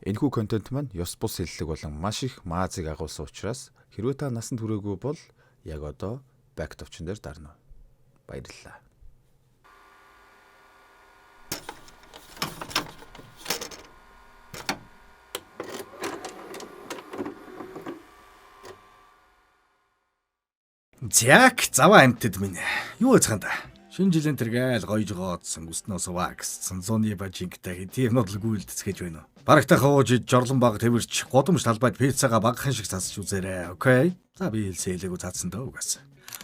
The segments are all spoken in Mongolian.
Энэхүү контент маань ёс бус хэллэг болон маш их маазыг агуулсан учраас хэрвээ та насанд хүрээгүй бол яг одоо back товчон дээр дарна. Баярлалаа. Зяк заваа амтд минь. Юу яцхан та? Шинэ жилийн тэргээл гоёж гоодсон өснөөс вакссан зуны бажингтай хэдийн нодлгүй үлдэцгэж байна уу? Барагтаа хууж жорлон баг тэрч годомж талбайд пиццага багхан шиг цацж үзээрэй. Окей. За би хэлсэлээгүү цаасан дөө угаас.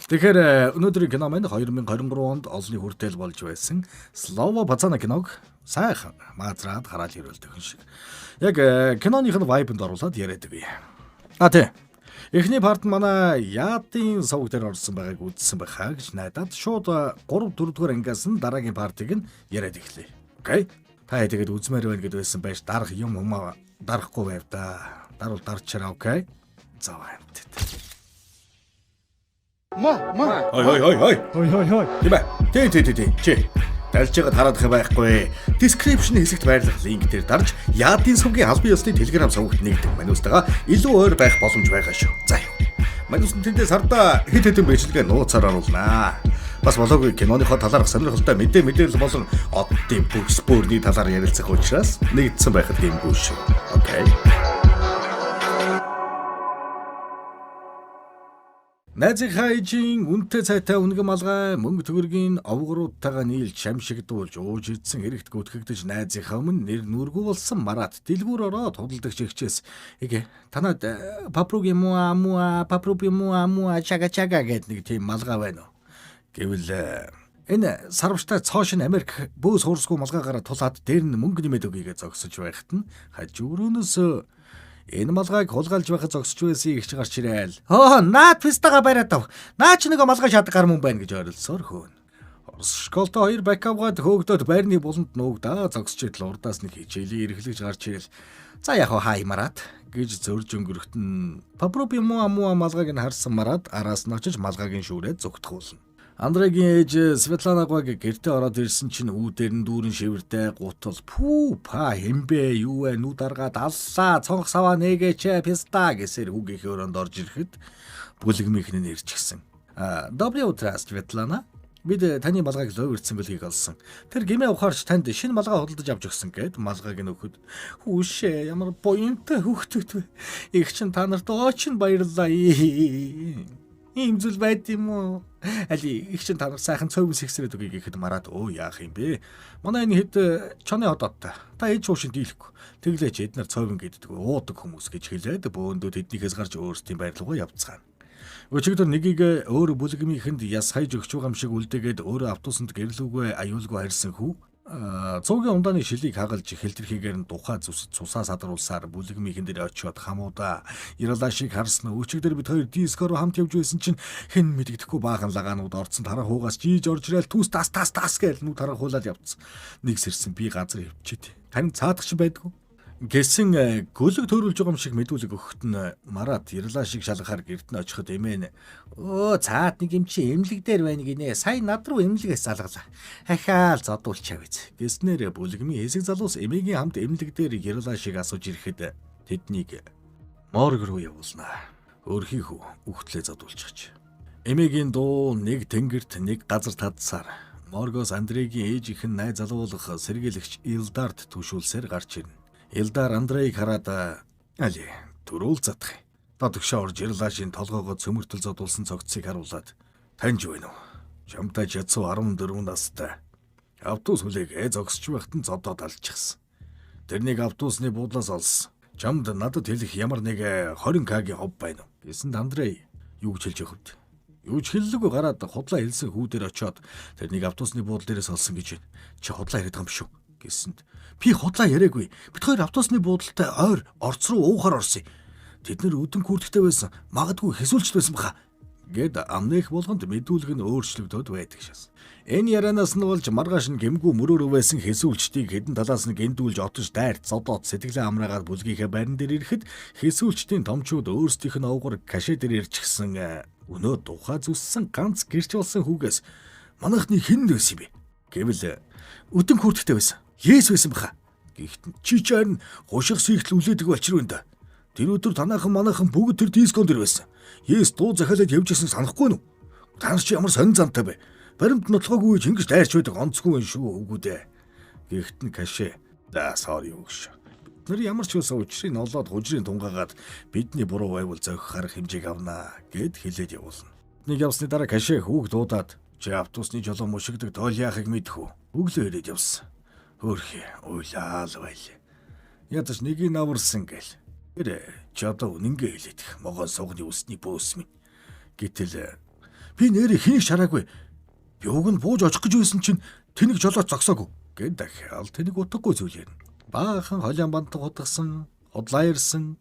Тэгэхээр өнөөдрийн кино маань 2023 онд олонний хүртэл болж байсан Слова Пацана киног сайхан маазраад хараад ирүүлдэг хүн шиг. Яг киноных нь vibe-нд оруулаад яриад өгье. Тий. Эхний парт манай яадын сувг дээр орсон байгааг үзсэн байхаа гэж найдаад шууд 3-4 дугаар ангиас нь дараагийн партиг нь яриад эхлэе. Окей. Та тэгээд үзмээр байна гэдээ байсан байж дарах юм дарахгүй байв да. Даруул дарчаараа окей. За амтд. Хой. Тий. Чи. Далж байгаа тараад байхгүй. Description хэсэгт байрлах линк дээр дарж яадын сувгийн албан ёсны Telegram сувагт нэгдэх манустайгаа илүү ойр байх боломж байгаа шүү. За юу. Мануст тэндээс хардаа хэд хэдэн бичлэгээ нууцаар оруулнаа. Бас болоогүй киноныхоо талаарх сонирхолтой мэдээлэл болон оддын бүс бүрний талаар ярилцах учраас нэгдсэн байхад гэмгүй шүү. Окей. Назик хайжин үнэтэй цайтай үнэгэм алгай мөнгө төгрөгийн овгоруудтайгаа нийлж шамшигдуулж ууж идсэн хэрэгт гүтгэгдэж найзынхаа өмнө нэр нүргүү болсон Марат дэлгүүр ороод худалдагч ихчээс эгэ танад папруги муа чага гэд нэг тийм малгай байна уу гэвэл энэ сарвчтай цоошин Америк бөөс хуурсгүй малгайгаараа тулаад дээр нь мөнгө нэмээд өгье гэж зогсож байхад нь хажуурөөс энэ малгайг хулгайлж байхад зогсож байсан ихч гарч ирээл. Наад пистага бариад ав. Наа ч нэг малгай шат гар мөн байна гэж орилсоор хөөн. Орос школтой 2 бакавгаад хөөгдөд байрны буланд нуугдаа зогсож идэл урдаас нэг хичээлийг эргэлж гарч ирэл. За яг хаймараад гэж зөрж өнгөрөхт нь папропи муа малгайг нь харсан Марат араас нь очиж малгайгийн шүүрээ зүгтгүүлнэ. Андрегийн ээж Светланагыг гэртээ ороод ирсэн чинь үүдээр нь дүүрэн шивэртэй гутал хэмбэ юу вэ нүд аргаад аллаа цонх саваа нэгэчэ писта гэсээр хүүгийнхээ өрөөнд орж ирэхэд бүлэгмийнх нь ирчихсэн. Доброе утро, Светлана. Бид таны малгайг ловэрсэн бэлгийг олсон. Тэр гэмээ ухаарч танд шинэ малгай худалдаж авч өгсөн гэд малгайг нь өгөхөд хүүшээ ямар буянтай хүүхдүүд вэ. Их чин та нарт оочин баярлалаа. Ийм зүйл байд юм уу? Али их чин та нар сайхан цовс ихсрээд өгье гэхэд Марат яах юм бэ? Манай энэ хэд чоны одооттой. Та ээж уушин дийлэхгүй. Тэглээч эднэр цовин гэддэг уудаг хүмүүс гэж хэлээд бөөндөө тэднийхээс гарч өөрсдийн байрлалгаа явцгаана. Өчигдөр нэгийг өөр бүлгмийнхэнд яс хайж өгч байгаа юм шиг үлдээгээд өөрөө автобусанд гэрлүүгээ аюулгүй харьсан хүү. Цуугийн ундааны шилийг хагалж хэлтэрхийгээр нь тухай цусаа садруулсаар бүлэгмийнхэн дээр очиод хамуудаа Иралаа шиг харсан өчигдөр бид хоёр дискоор хамт явж байсан чинь хэн мэддэхгүй баахан лагаанууд орцсон тараа хуугаас жийж орж ирэл түс тас гээл нүд тарахуулаад явцсан. Нэг сэрсэн би газар хөвчээд. Тань цаадах ч байдгүй. Гэсэн гөлөг төрүүлж байгаа юм шиг мэдүүлэг өгөхт нь Марат Ирлаа шиг шалгахаар гэрт нь очиход эмээн цаад нэг юм чи эмнэлэг дээр байна гинэ. Сая над руу эмнэлгээс залгалаа. Хахаал зодуулчаа биз. Гэснээр бүлгмийн хэсэг залуус эмээгийн хамт эмнэлэг дээр Ирлаа шиг асууж ирэхэд тэднийг морг руу явуулнаа. Өөрхийхүү үхтлээ зодуулчихж. Эмээгийн дуу нэг тэнгэрт нэг газар тадсаар моргоос Андрегийн ээж ихэн найз залуулах сэргийлэгч Илдард түшүүлсээр гарч ирнэ. Илдар Андрейг хараад али төрүүл задах. Додгшоо орж Ирлашийн толгоогоо цөмөртөл зодуулсан цогцыг харуулад таньж байна уу? Чамтай жацуу 14 настай. Автобус хүлээгээ зогсож байхад нь зодоод алчихсан. Тэрнийг автобусны буудлаас олсон. Чамд надад хэлэх ямар нэг 20к-гийн хов байна уу? Гэсэнд Андрей юу гэж хэлж өгөхөд? Юу ч хэллэггүй гараад худлаа хэлсэн хүүдээр очиод тэрнийг автобусны буудлын дээрээс олсон гэж байна. Чи худлаа яриад байгаа юм шүү гэсэнд би худлаа яриаггүй. Бид хоёр автобусны буудалтай ойр орц руу уухаар орсон. Тэд нэр өдөн күрдэгтэй байсан. Магадгүй хэсүүлчт байсан баха. Гэд амных болгонд мэдүүлэг нь өөрчлөгдөд байдаг шээс. Энэ ярианаас нь болж маргааш нь гэмгүй мөрөөрөө байсан хэсүүлчдийг хэдэн талаас нь гиндүүлж отож дайрт зодоод сэтгэлээ амраагаад бүлгийнхээ байран дээр ирэхэд хэсүүлчдийн томчууд өөрсдийнх нь овгор кашэ дээр ирчихсэн өнөө тухай зүссэн ганц гэрч болсон хүүгээс манайхны хэн нөөс юм бэ гэвэл өдөн күрдэгтэй байсан. Yes байсан баха Гэхдээ чи чарн хушиг сүйхтэл үлээдэг болчихроо энэ. Тэр өдөр манайхан бүгд тэр дискон дээр байсан. Yes дуу захиалаад явж ирсэн санахгүй нү? Танаас чи ямар сонин замтай бэ? Баримт нотлогоогүй ч ингэж дайрч байдаг онцгүй шүү үгүүдээ. Гэхдээ кашэ. За sorry өгш. Бид нар ямар ч байсан учрыг олоод хужрын тунгаагаад бидний буруу байвал зохих арга хэмжээг авнаа гэд хэлээд явуулна. Нэг явсны дараа кашэ хүүг дуудаад чи автобусны жолоо мушигдаг тоол яахыг мэдэх үү? Өглөө ирээд явсан. Хөөрхи уйлаал байл. Ядаж нэгийг наварсан гэл. Тэр чи одоо үнэнгээ хэлээд могоон сугны усны бөөс минь. Гэтэл би нэрээ хийх шараагүй. Би уг нь бууж очих гэж байсан чинь тэнэг жолоо зогсоогүй. Гэт дахиад тэнэг утгагүй зүйл ярина. Баахан холиан бантан хутгсан, худлаа ирсэн,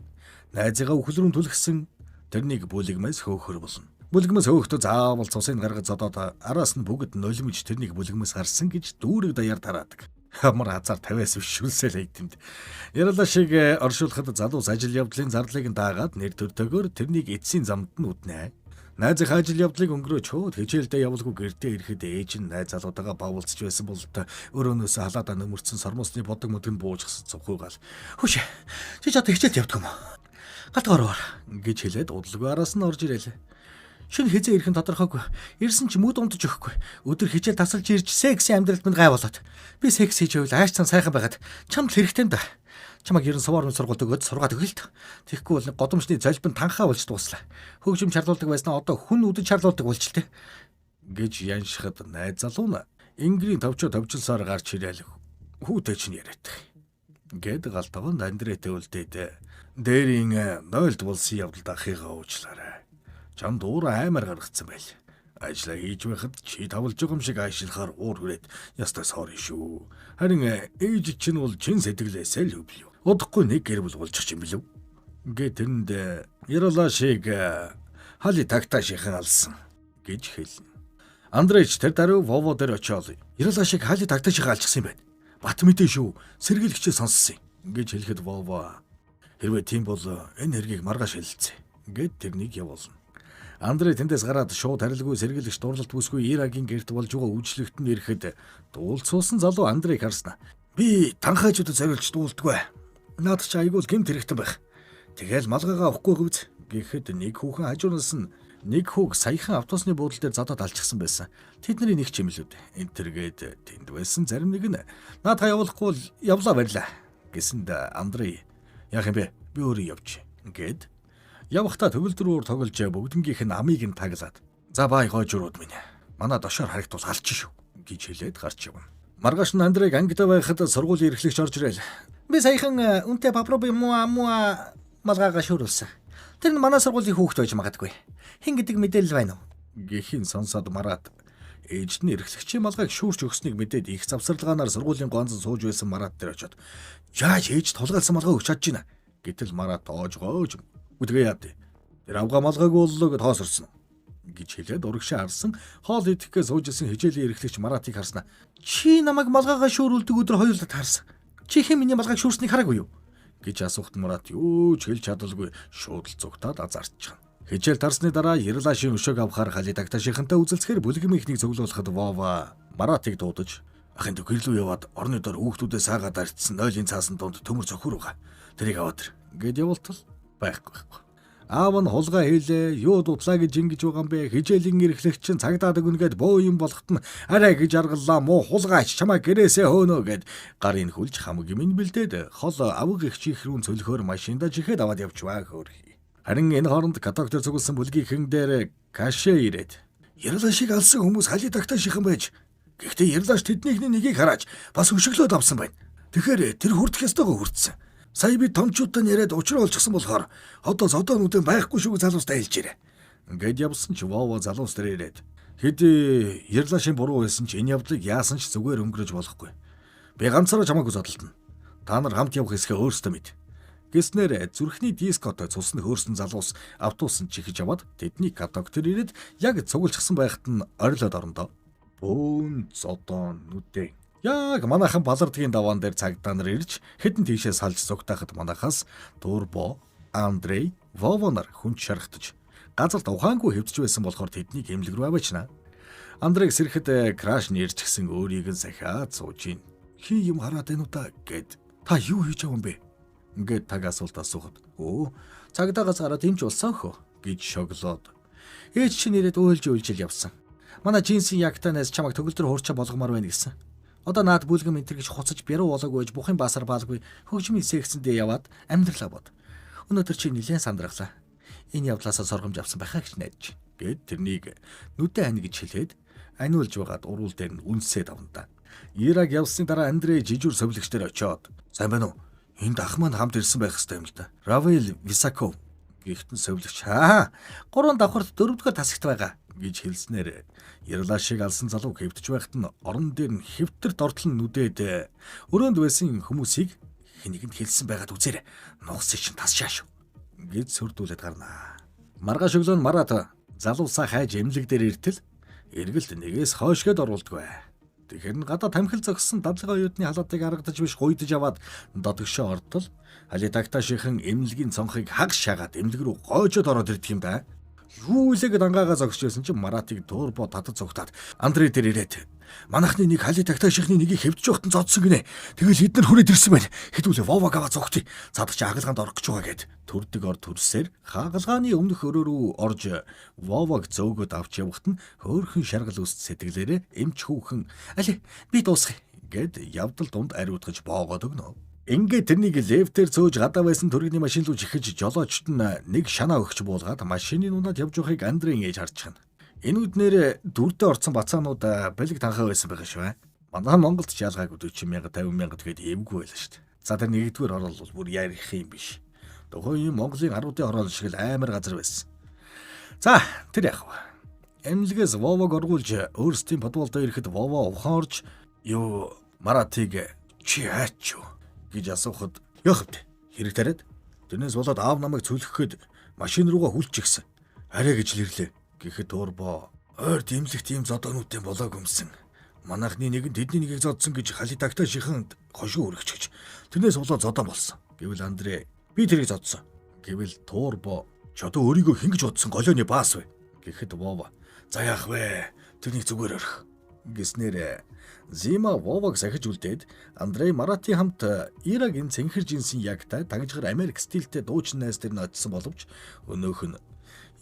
найзыгаа өхөл рүү түлхсэн. Тэрнийг бүлэгмээс хөөхөр болно. Бүлэгмээс хөөхтөө заавал цусыг гаргаж зодоод араас нь бүгд нулимж тэрнийг бүлэгмээс гарсан гэж дүүрэг даяар тараадаг. Амар хазар 50-аас бишүүлсэл хайдтэмд. Яралаа шиг оршуулахад залуус ажил явдлын зарлыг даагаад нэр төртөгөөр тэрнийг эцсийн замд нь үтнэ. Найзын ажил явдлыг өнгөрөөж хөөд хичээлдээ явуулгүй гэртээ ирэхэд ээж нь найз залуудагаа бавуулцж байсан бол өрөөнөөс халаадаа нөмөрцөн сормосны бодог мөдөнд буужгсан цувхуугаал. Хүш. Чи ч одоо хичээлд явдаг юм уу? Галтгаараар гэж хэлээд удалгүй араас нь орж ирэл. Шинэ хизээ ирэх нь тодорхойгүй. Ирсэн ч мөд унтаж өгөхгүй. Өдөр хичээл тасалж ирж секси амьдралд минь гай болоод. Би секс хийж байвал аашцан сайхан байгаад чамд хэрэгтэй юм да. Чамаг ерэн суваар сургалт өгөөд сургаад өгье л. Тэгэхгүй бол годомчны золбин танхаа болж дуслаа. Хөгжим шаардлагадаг байснаа одоо хүн үдэж шаардлагадаг болж л те. Гэж яншихад найз залуу нь Ингрийн товчлсоор гарч ирээл хүүтэй чинь яриад. Гэд галтгоон Андретэй үлдээд дээрийн 0-д болсон явдалд ахыгаа уучлаарай. Чамд уур аймаар гаргацсан байл. Ажлаа хийж байхад чи тавлж байгаа юм шиг айшлахаар уур хүрээд ястай sorry шүү. Харин ээж чинь бол чин сэтгэлээсээ л өвлөө. Удахгүй нэг гэр бүл болчих юм билүү? Гэ тэнд яралаа шиг хали тагтаа шихэн алсан гэж хэлнэ. Андреч тэр даруй Вово дээр очиод яралаа шиг хали тагтаа шихэн алчихсан юм байна. Бат мэдээ шүү. Сэргийлэгчээ сонссон гэж хэлэхэд Вово хэрвээ тийм бол энэ хэргийг маргааш хэлэлцээ гэд тэрнийг явуулна. Андре тэндээс гараад шууд харилгүй сэргийлэгч дурлалт бүсгүй Ирагийн гэрт болж байгаа үйлчлэгт нь ирэхэд дуулцуулсан залуу Андрийг харснаа. Би танхаачуудад зориулж дуулдаггүй. Наад чи айгуул гэмт хэрэгтэн байх. Тэгэл малгайгаа авахгүй хөвз гэхэд нэг хүүхэн хажуунаас нь нэг хүүг саяхан автобусны буудлын дээр задаад алчихсан байсан. Тэдний нэг ч юм л үд. Энтергээд тэнд байсан зарим нэг нь наадаа явуулахгүй бол явлаа барьлаа гэсэнд Андре яах юм бэ? Би өөрөө явж гэд явахта төгөлдрөөр тоглож бүгднгийнх нь амийг нь таглаад. За бай гойжрууд минь. Манай дошоор харагдвал алчих шүү гэж хэлээд гарч явна. Маргааш нь Андрейг ангидаа байхад сургуулийн эрхлэгч орж ирээл. Би саяхан үнтэй попробуй муа малгайгаа шүүрүүлсэн. Тэр нь манай сургуулийн хүүхэд байж магадгүй. Хин гэдэг мэдээлэл байна уу? Гэхийн сонсоод Марат ээж нь эрхлэгчийн малгайг шүүрч өгснийг мэдээд их завсарлагаанаар сургуулийн гонцон сууж байсан Марат дээр очиод яаж ээж тулгаалсан малгай өгч чадж байна. Гэтэл Марат гоож үтгээ яад. Тэр авгаа малгайг боллоо гэд хоосорсон гэж хэлээд урагшаа харсан хоол идэхгээ суужсэн хичээлийн эрхлэгч Маратыг харснаа. Чи намайг малгайгаа шүүрүүлдэг өдөр хоёулаа таарсан. Чи хэн миний малгайг шүүрснийг хараагүй юу? Гэж асуухт Марат юу ч хэлж чадалгүй шууд л зүгтаад азартчихна. Хичээл тарсны дараа Ирлашийн өшөөг авахаар хали тагтаашийнхантай үзэлцэхээр бүлгэм ихнийг цуглуулахад Вова Маратыг дуудаж ахын төгөрлөө яваад орны дор хүүхдүүдэд саагаад арчсан 0-ын цаасан донд төмөр цохор байгаа. Тэрийг аваад ир гэд явуултал байхгүй. Аав нь хулгай хийлээ, юу дутлаа гэж ингэж байгаа юм бэ? Хичээлийн эрхлэгч чинь цагдаад өгнөгээд боо юм болохт нь арай гэж аргаллаа муу хулгайч чамаа гэрээсээ хөөнө гэд гарын хүлж хамаг юм бэлдээд хол аваг их чихрүүн цөлхөөр машинда жихэд аваад явчваа хөөрхий. Харин энэ хооронд катогтер цугласан бүлгийнхэн дээр кашэ ирээд Яралаа шиг алсан хүмүүс хали тагтаа шихэн байж. Гэхдээ Ярлааш тэднийхний нэгийг хараач бас өшөглөөд авсан байна. Тэгэхээр тэр хүрдэх ёстойгоо хүртсэн. Сая би томчуудтай яриад учраа олчихсан болохоор одоо зодоонуудын байхгүй шүү залуустай хэлж ирээ. Ингээд явсан ч Вово залуус дээр ирээд хэд Ярлаашийн буруу байсан ч энэ явдлыг яасан ч зүгээр өнгөрөж болохгүй. Би ганцаараа чамаагүй зодтолтно. Та нар хамт явах хэсгээ өөрсдөө мэд. Гэснээр зүрхний дискотой цусны хөөрсөн залуус автобусан чихэж аваад тэдний катогтер ирээд яг цугулчихсан байхад нь орилоод орондоо. Бөөн зодоон нүдээ. Яг манайхан балардгийн даваан дээр цагдаа нар ирж хэдэн тийшээ салж зогтаахад манайхаас Турбо, Андрей, Вово нар хүнд шархтаж газарт ухаангүй хэвдэж байсан болохоор тэднийг эмнэлэг рүү аваачна. Андрейг сэрэхэд краш нэрч гисэн өөрийг нь сахиад сууж ийн. Хи юм хараад байна уу та гэд Та юу хийж байгаа юм бэ? Ингээд таг асуулт асуухад цагдаагаас гараад эмч болсон хөө гэж шоглоод. Ээж чинь ирээд уйлж явсан. Манай джинсийн ягтанаас чамайг төгөлдөр хуурчаа болгомоор байна гэсэн. Одоо наад бүлгэм энтер гэж хуцаж бяруу болоогүй гэж бухын басар баалгүй хөгжмийн секцэндээ яваад амьдралаа бод. Өнөөдөр чи нэлээд сандрахлаа. Энэ явдлаасаа соргомж авсан байхаа гэж найдаж. Гэт тэрнийг нүдэ хань гэж хэлээд аниулж байгаад уруул дээр нь үнсээд авна. Ирак явсны дараа Андрей жижүүр совлогч дээр очиод сайн байна уу? Энд ах маань хамт ирсэн байх хэрэгтэй юм л да. Равел Висаков гихтэн совлогч. 3 давхарт 4-р тасагт байгаа гэж хэлснээр Ирлашиг алсан залуу хэвтэж байхад нь орон дээр нь хэвтэрт ортлон нүдээд өрөөнд байсан хүмүүсийг хэнийг нь хэлсэн байгаад үзээрэй. Нугсыг чинь тасшаа шүү гэж сүрдүүлээд гарнаа. Маргааш өглөө Марат залуусаа хайж эмнэлэг дээр иртэл эргэлт нэгээс хойшгод оруулдаггүй. Тэгэхээр гадаа тамхил зогссон дадлага оюутны халаатыг харагдаж биш гуйдаж аваад додгошоо ортол хали тагтаашийнхан эмнэлгийн цонхыг хаг шагаад эмнэлэг рүү гойжод ороод ирдэг юм да. Юу илэг дангаагаа зогсож байсан чинь Маратыг турбо татад цугтаад Андрей дээр ирээд манахны нэг хали тагтаашийнхны нэгийг хэвдэж явахтан зодсон гинэ. Тэгэл хэд нар хүрээд ирсэн байна. Хэдүүлээ Воваг аваа зогтъё. Цадагч хагалгаанд орох гэж байгаа гэд төрдөг ор төрсээр хагалгааны өмнөх өрөө рүү орж Воваг зөөгөд авч явахт нь хөөрхөн шаргал үст сэтгэлээрээ эмч хүүхэн али би дуусгая гэд явдал дунд ариутгаж боогоод өгнө. Ингээд тэрнийг лефтээр цөөж гадаа байсан төрөгний машин руу жихэж жолоочт нь нэг шанаа өгч буулгаад машины унаад явж байхыг Андрей ээж харж чана. Энэ үднэр дүрдээ орцсон бацаанууд бэлэг танхаа байсан байгаа шүү. Манай Монголд ч ялгаагүй 40,000 50,000 тэгээд эвгүй байлаа шүү. За тэр нэгдүгээр орол бол бүр ярих юм биш. Тухайн Монголын аруудын орол шиг л амар газар байсан. За тэр яг. Эмнэлгээс Вовог оргуулж өөрсдийн подволдоо ирэхэд Вово ухаан орж юу Маратыг чи хаач юу гэж асуухад яхавд хэрэг тариад тэрнээс болоод аав намайг цөлгөхөд машин руугаа хүлч гисэн. Арай гэж нэрлээ. Гэхэд турбо ойр дэмлэх тийм зодоонуудын болоог өмсөн. Манайхны нэг нь тэдний нэгийг зодсон гэж хали тагтаашийнханд хошуу өргөчгөж. Тэрнээс болоод зодон болсон. Гэвэл Андрей би тэрийг зодсон. Гэвэл турбо ч одоо өөрийгөө хэн гэж бодсон голооны баас вэ? Гэхэд Вова за яах вэ? Тэрнийг зүгээр орхи гэснээр Зима Вовог сахиж үлдээд Андрей Маратын хамт Ирагийн цэнхэр жинсийн ягтай тагжгар Америк стилтэй дуучин найз дээр нь очисон боловч өнөөх нь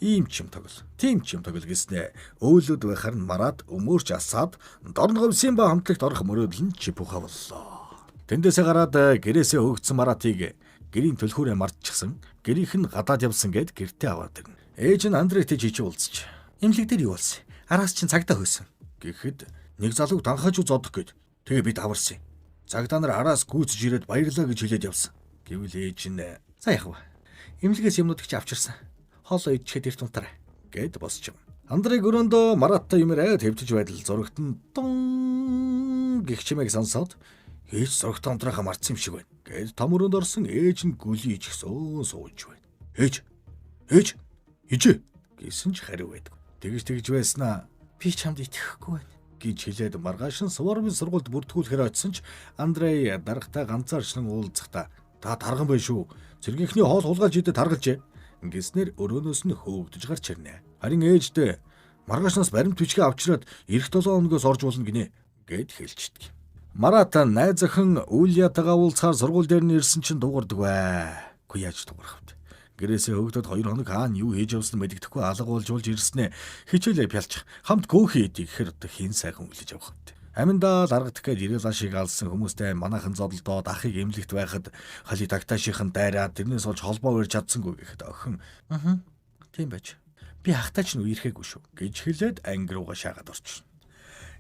ийм ч юм тоглол. Тийм ч юм тоглол гэснээр өөлөд байхаар нь Марат өмөрч асаад Дорнговсын ба хамтлагт орох мөрөөдөл нь чипуха боллоо. Тэндээсээ гараад гэрээсээ хөөгдсөн Маратыг гэрийн төлхөөрөө мартчихсан. Гэрийнх нь гадаад явсан гэд гэртээ аваад ирнэ. Ээж нь Андрейтэй жижиг уулзч. Эмнэлэг дээр юу болсон? Араас чинь цагдаа хөөсөн. Гэхэд нэг залууг данхаж зодох гээд тэгээ бид аварсан. Цагдаа нар араас гүйцэж ирээд баярлаа гэж хэлээд явсан. Гэвэл ээж нь за яах вэ? Эмнэлгээс юмнуудыг чи авчирсан. Хоолоо идчихэд эрт унтараа гэд босч юм. Андрей өрөөндөө Мараттай юмраа твтэж байдал зурагтан дун гэх чимээг сонсоод ээж зурагтаа унтрахаа мартсан юм шиг байна. Гэд том өрөөнд орсон ээж нь гүлий ичгсөө сууж байна. Ээж ижээ гэсэн ч хариу байдаг. Тэгж байснаа би чамд итгэхгүй байна гэж хэлээд маргааш нь Суворовын сургуульд бүртгүүлэхээр очисон ч Андрей даргатай ганцаарчлан уулзахдаа та тарган байна шүү. Цэргийнхний хоол хулгайлж идэ таргалжээ. Ингэснээр өрөөнөөс нь хөөгдөж гарч ирнэ. Харин ээждээ маргаашнаас баримт бичгээ авчираад эх 7 хоногоос орж болно гинэ гэд хэлчихдэг. Марат найз охин Ульятагаа уулзахаар сургууль дээр нь ирсэн чинь дуурдаг бай. Үгүй яаж дуурах вэ? Гэрээсээ хөөгдөд 2 хоног хаана юу хийж явсан мэддэхгүй алга болж ирснэ хичээлээ пялчих хамт кофе идэх гэхээр хин сайхан үлээж явах хэвтэй. Аминдаа ларгадах гээд Ирлашиг алсан хүмүүстэй манайхан зодолдоод ахыг эмнэлэгт байхад хали тагтаашийнхан дайраад тэрнээс болж холбоо барьж чадсангүй гэхэд охин тийм байж би ахтай ч үерхээгүй шүү гэж хэлээд анги руугаа шаагаад орчихно.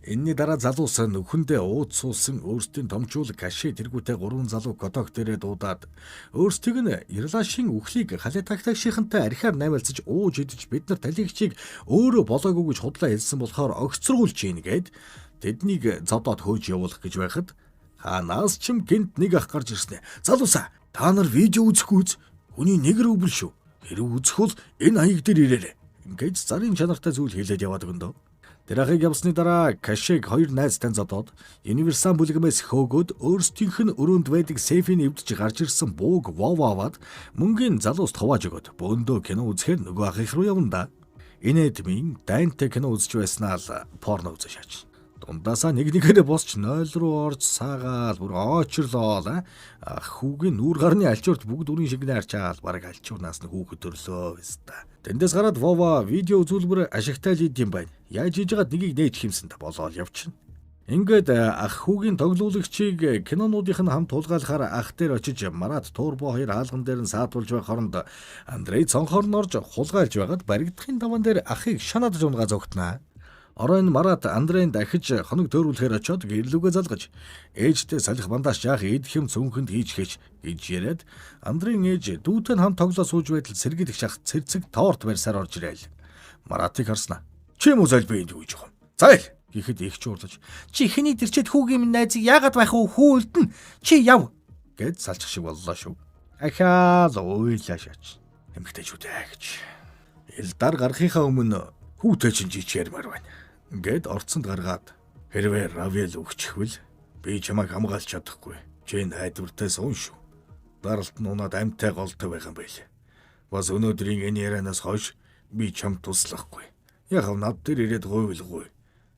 Энэний дараа залуус нөхөндөө ууд суусан өөрсдийн томчуулаг кашэ тэргүүтэй 3 залуу коток дээрээ дуудаад өөрсдийг нь Ирлашийн үхлийг хали тагтаашийнхантай архиар наймаалцаж ууж идэж бид нар талигчийг өөрөө болоогүй гэж худлаа хэлсэн болохоор огцрогуулж ийн гээд тэднийг зодоод хөөж явуулах гэж байхад хаанаас ч юм гинт нэг ах гарч ирснэ. Залуусаа та нар видео үзэхгүйз хүний нэг рүүбэл шүү. Хэрэг үзэхвэл энэ хаяг дээр ирээрэй. Ингээд зарын чанартай зүйл хэлээд яваад өгнө. Тэр ахыг явсны дараа кашиг 2 найзтай зодоод универсан бүлгэмээс хөөгөөд өөрсдийнх нь өрөөнд байдаг сейфийн эвдэж гарч ирсэн бууг Вово аваад мөнгөний залуус хувааж өгöd бөөндөө кино үзэхээр нөгөө ахих руу явна да. Энэ эдмийн дайнтай кино үзэж байснаа л порно үзэж шаач. Дундаасаа нэгнийхээ босч 0 руу орж саагаал бүр очрлоо. Хүүгийн нүүр гарны альчуурт бүгд үрийн шиг наарчаал бараг альчуурнаас нь хүүхэд төрлөө өстө. Тэндээс гараад Вова видео үзүүлбэр ашигтай л идэм байна. Яаж хийж яагаад нэгийг нээж хэмсэнд болоод явчихна. Ингээд ах хүүгийн тоглуулагчийг кинонуудын хамт тулгаалахаар ах дээр очиж Марат Турбо хоёр хаалган дээр нь саатуулж байх хооронд Андрей цонхоор нь орж хулгайлж байгаад баригдахын даван дээр ахыг шанаад жунгаа зогтноо. Оройн Марат Андрейн дахиж хоног төөрүүлэхээр очиод гэрлүүгээ залгаж ээжтэй салхи бандаж яах идэх юм цөөнхөнд хийж гэж яриад Андрейн ээж дүүтэй хамт тоглоо сууж байтал сэргийлэх шах цэрцэг торт барьсаар орж ирээл. Маратыг харснаа. Чи юм уу залбий энд үйж байгаа юм. Зайл гэхэд их чуурлаж чи хэний дэрчэд хүүгийн минь найзыг яагаад байх вэ? Хүү үлдэн. Чи яв гэд салчих шиг боллоо шүү. Ахаа лойлаа шаач. Эмгтэйчүүдээ гэж. Элдар гарахынхаа өмнө хүүтэй чинь жичээрмаар байна. Гэд орцонд гаргаад хэрвээ Равел өгчихвэл би чамайг хамгаалж чадахгүй. Чи найдвартай суун шүү. Даралт нь унаад амьтай голтой байх юм байл. Бас өнөөдрийн энэ ярианаас хойш би чамд туслахгүй. Яг над дээр ирээд гуйвлгүй.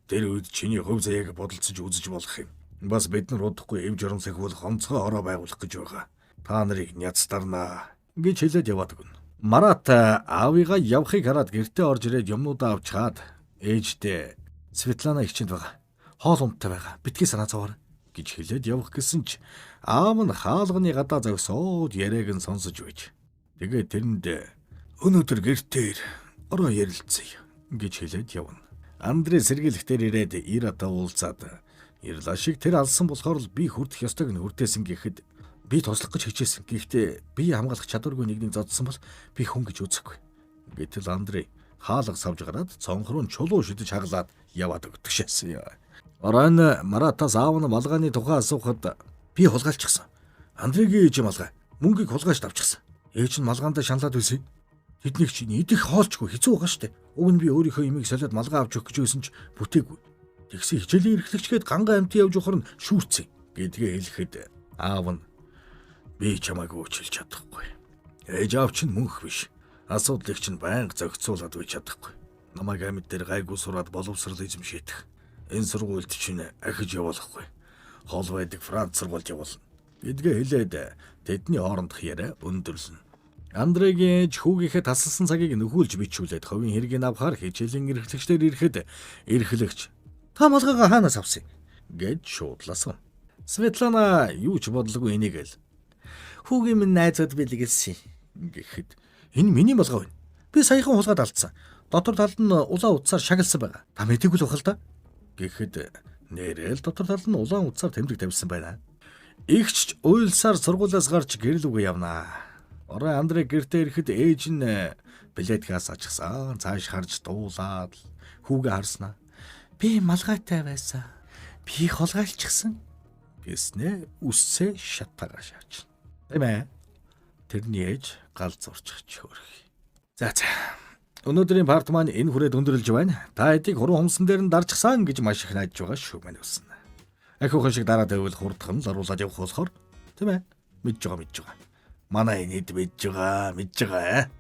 Тэр үед чиний хөв заяаг бодолцож үзэж болох юм. Бас бид нар удахгүй эв журам сахиул хонцгой ороо байгуулах гэж байгаа. Та нарыг няцдарнаа гэж хэлээд яваад өгнө. Марат аавыгаа явахыг хараад гэртээ орж ирээд юмнуудаа авч хаад ээжтэй Светлана ичэнд байгаа. Хоол унттай байгаа. Битгий санаа зовоор гэж хэлээд явах гэсэн ч аав нь хаалганы гадаа зогсоод яриаг нь сонсож байж. Тэгээд тэрэнд өнөөдөр гэртээ ороо ярилцъя гэж хэлээд явна. Андрей сэргийлэхтэр ирээд Ирата уулзаад ирлаа шиг тэр алсан болохоор л би хүрдэх ёстойг нь хүртээсэн гэхэд би туслах гэж хичээсэн. Гэхдээ би хамгаалах чадваргүй нэгнийг зодсон бол би хүн гэж үзэхгүй. Гэтэл Андрей хаалга савж гараад цонхруу чулуу шидэж хаглаад яваад өгдөг шээсэн. Оройн Маратаас аав нь малгайны тухай асуухад би хулгайлчихсан. Андрейгийн ээж малгай мөнгийг хулгайж авчихсан. Ээж нь малгаандаа шаналаад байсан. Тэднийг чинь идэх хоолчгүй хэцүү байгаа штэ. Уг нь би өөрийнхөө имийг солиод малгай авч өгөх гэж байсан ч бүтээгүй. Тэгсэн хичээлийн эрхлэгчгээд ганга амтын явж ухаар нь шүүрцэн гэдгээ хэлэхэд аав нь би чамайг уучлж чадахгүй. Ээж аав чинь мөнх биш. Асуудлыг чинь байнга зохицуулаад үеч чадахгүй. Намайг амьд дээр гайгүй сураад боловсрал эзэмшээдэх. Энэ сургуульд чинь ахиж явуулахгүй. Хол байдаг Франц сургуульд явуулна. Гэдгээ хэлээд тэдний хоорондох яриа өндөрлөн. Андрейгийн ээж хүүгийнхээ тасалсан цагийг нөхүүлж бичүүлээд ховын хэргийг авахар хичээлийн эрхлэгчдэр ирэхэд эрхлэгч та малгайгаа хаанаас авсан гэж шуудласан. Светлана юу ч бодлоогүй энийг л хүүгийн минь найзууд бэлгэлсэн гэхэд энэ миний малгай байна. Би саяхан хулгайд алдсан. Дотор талд нь улаан утсаар шагналсан байгаа. Та мэдээгүй л бахал та гэхэд нэрэл дотор талд нь улаан утсаар тэмдэг тавьсан байна. Игч уйлсаар сургуулиас гарч гэрлүүгээ явнаа. Орой Андрей гэртээ ирэхэд ээж нь билеткаас ачсан. Цааш харж дуулаад хүүгээ харснаа. Би малгайтай байсан. Би хулгайлчихсан гэснээ үсээ шатагаа шаач. Эмээ тэрний ээж гал зурчих чөөрх. За. Өнөөдрийн парт маань энэ хүрээд өндөрлөж байна. Та эдийг хуруу хумсан дээр нь дарчихсан гэж маш их найдаж байгаа шүү мань үсэн. Ахиухан шиг дараа дэвэл хурдхан заруулаад явах болохоор тийм ээ. Мэдж байгаа. Манай энэд мэдж байгаа.